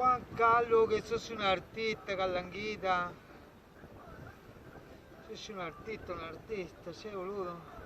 Juan Carlos, que sos un artista, Carlanguita. Sos un artista, che, boludo.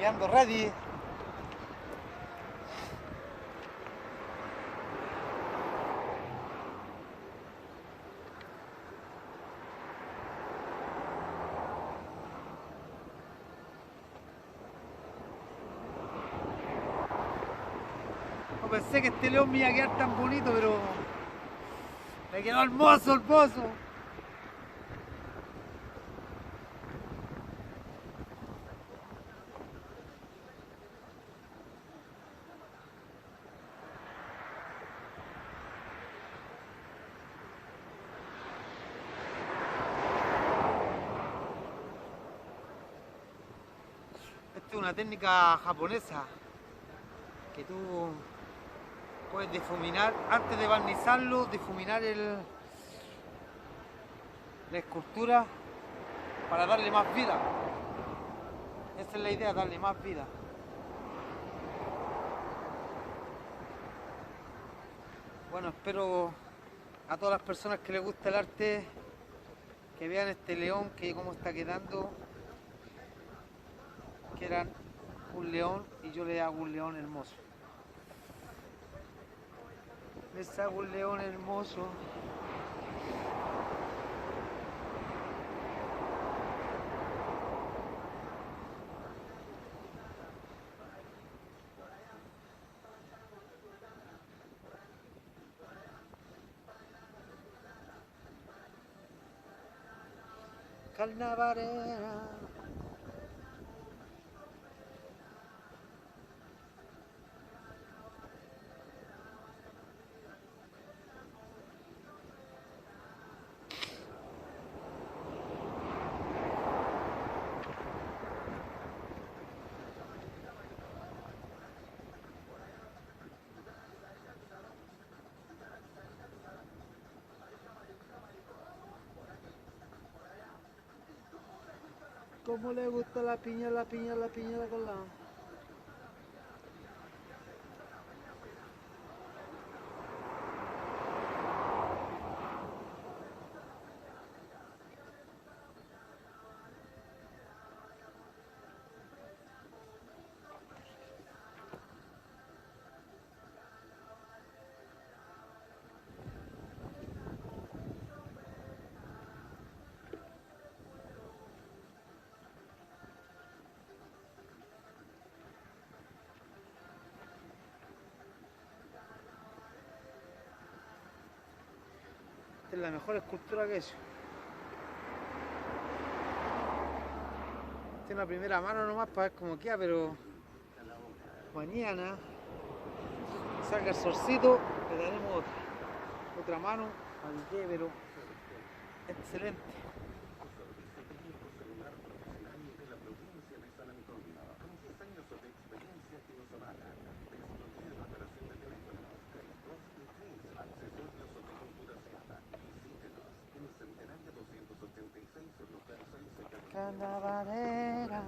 Quedando ready. No pensé que este león me iba a quedar tan bonito, pero me quedó hermoso el pozo. Esta es una técnica japonesa que tú puedes difuminar, antes de barnizarlo, difuminar la escultura para darle más vida. Esa es la idea, darle más vida. Bueno, espero a todas las personas que les gusta el arte que vean este león, que cómo está quedando. Quieran un león y yo les hago un león hermoso. Les hago un león hermoso. Carnavalera. ¿Cómo le gusta la piña, la colada? Esta es la mejor escultura que he hecho. Esta es una primera mano nomás para ver cómo queda, pero mañana salga el solcito, le daremos otra mano para que quede, pero excelente. Carnavalera.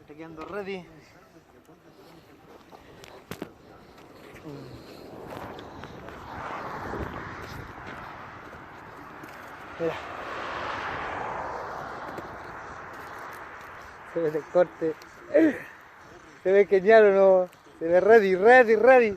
Está quedando ready. Mira. Se ve el corte. Se ve genial o no. Se ve ready, ready, ready.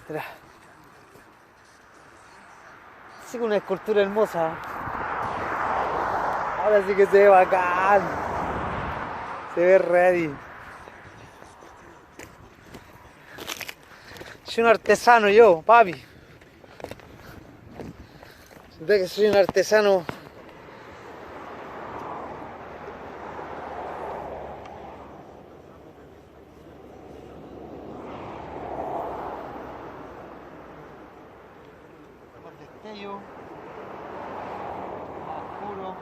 Mira. Sí, una escultura hermosa. Ahora sí que se ve bacán. Se ve ready. Soy un artesano yo, papi. Ve que soy un artesano. Más destello. Más oscuro.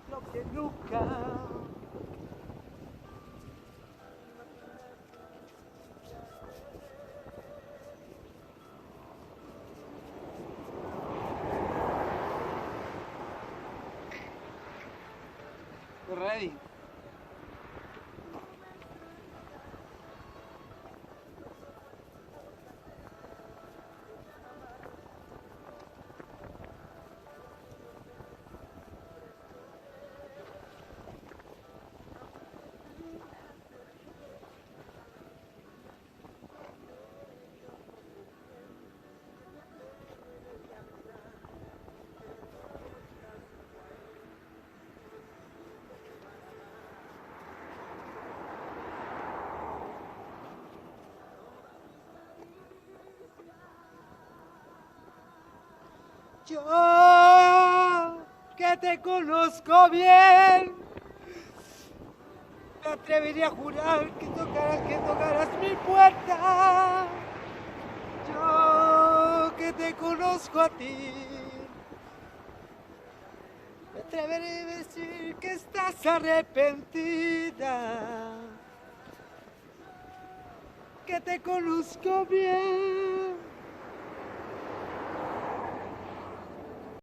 Lo que nunca. Ready. Yo que te conozco bien. Me atrevería a jurar que tocarás mi puerta. Yo que te conozco a ti. Me atreveré a decir que estás arrepentida. Que te conozco bien.